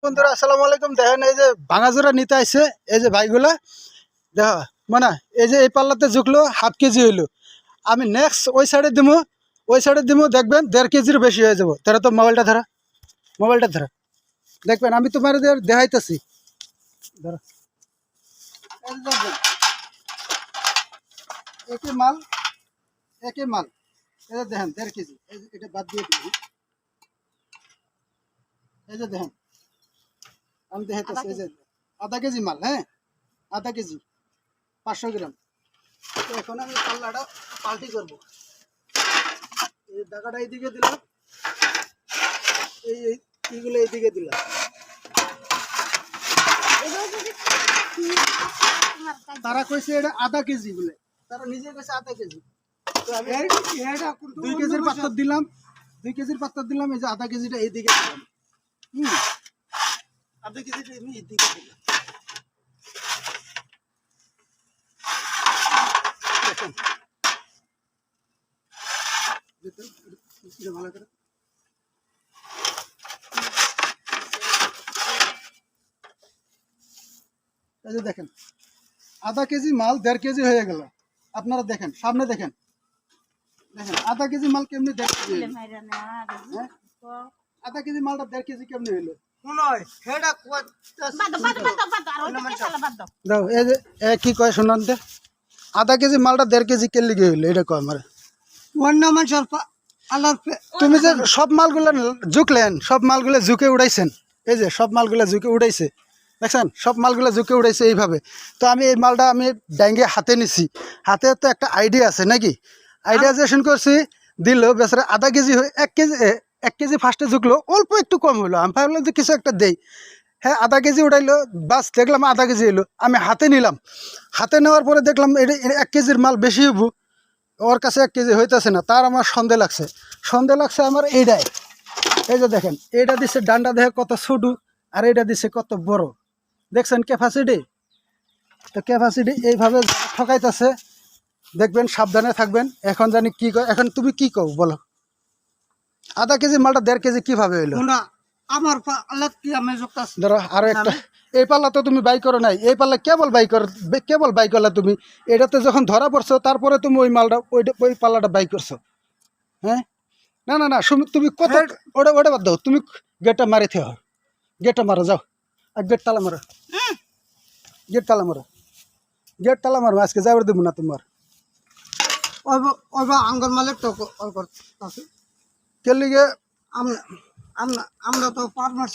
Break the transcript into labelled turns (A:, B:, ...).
A: বন্ধুরা আসসালামু আলাইকুম। দেখেন এই যে ভাঙাজোড়া নিতে আইছে এই যে ভাইগুলা দেখ মানে এই যে এই পাল্লাতে ঝুঁকলো 1/2 কেজি হইলো। আমি নেক্সট ওই সাইডে দিমু দেখবেন 1.5 কেজির বেশি হয়ে যাবো। তারা তো মোবাইলটা ধরা দেখবেন আমি তোমার দেখাইতেছি ধরো এই যে দেখবেন, একই মাল এই যে দেখেন 1.5 কেজি এই যে এটা বাদ দিয়ে দিবি। এই যে দেখেন আমি দেখাইতেছি এই যে 1/2 কেজি মাল, হ্যাঁ 1/2 কেজি 500 গ্রাম। তো এখন আমি পাল্লাটা পাল্টি করবো। এই টাকাটা এইদিকে দিলাম, এইগুলো এইদিকে দিলাম। তারা কইছে এটা 1/2 কেজি বলে, তারা নিজে কইছে 1/2 কেজি। তো আমি 2 কেজির পাত্র দিলাম, 2 কেজির পাত্র দিলাম। এই যে 1/2 কেজিটা এইদিকে দিলাম। 1/2 কেজিটা আমি এইদিকে দিলাম। ভালো করে এই যে দেখেন 1/2 কেজি মাল 1.5 কেজি হয়ে গেল। আপনারা দেখেন, সামনে দেখেন 1/2 কেজি মাল কেমনি 1.5 কেজি হইলো? হ্যাঁ? 1/2 কেজি মালটা 1.5 কেজি কেমনি হইলো? দাও এই যে কি কয় শুনান দে, 1/2 কেজি মালটা 1.5 কেজি কেন লিগে হইলো এটা কয় আমার। তুমি যে সব মালগুলো ঝুঁকলেন, সব মালগুলো ঝুঁকে উড়াইছেন, এই যে সব মালগুলো ঝুঁকে উড়াইছে দেখছেন, সব মালগুলো ঝুঁকে উড়াইছে এইভাবে। তো আমি এই মালটা আমি ডাইঙ্গে হাতে নিছি, হাতে তো একটা আইডিয়া আছে নাকি, আইডিয়াজেশন করছি দিল বেচারা 1/2 কেজি 1 কেজি ফার্স্টে ঝুঁকলো, অল্প একটু কম হলো। আমি ভাবলাম যে কিছু একটা দেই, হ্যাঁ 1/2 কেজি উঠাইলো, বাস দেখলাম 1/2 কেজি এলো। আমি হাতে নিলাম, হাতে নেওয়ার পরে দেখলাম এটা 1 কেজির মাল বেশি হইব, ওর কাছে 1 কেজি হইতেছে না। তার আমার সন্দেহ লাগছে আমার এইটাই। এই যে দেখেন এইটা দিচ্ছে ডান্ডা, দেখে কত ছোট, আর এইটা দিচ্ছে কত বড়, দেখছেন ক্যাপাসিটি। তো ক্যাপাসিটি এইভাবে ঠকাইতেছে, দেখবেন সাবধানে থাকবেন। এখন জানি কি কয়, এখন তুমি কি কও বলো? 1/2 কেজি মালটা 1.5 কেজি কিভাবে হইলো? ধরো আরো একটা, এই পাল্লা তো তুমি বাই করো নাই, এই পাল্লা কেবল বাই করলা তুমি। এটাতে যখন ধরা পড়ছো তারপরে তুমি ওই মালটা ওই পাল্লাটা বাই করছো, হ্যাঁ? না তুমি কত ওটা বাদ দাও, তুমি গেটটা মারি থে, গেটটা মারো যাও, আর গেট তালা মারো, গেট তালা মারো আজকে যাবার দেবো না তোমার।
B: আঙ্গল মালিক তো
A: কে লিগে
B: আমরা তো পার্টনার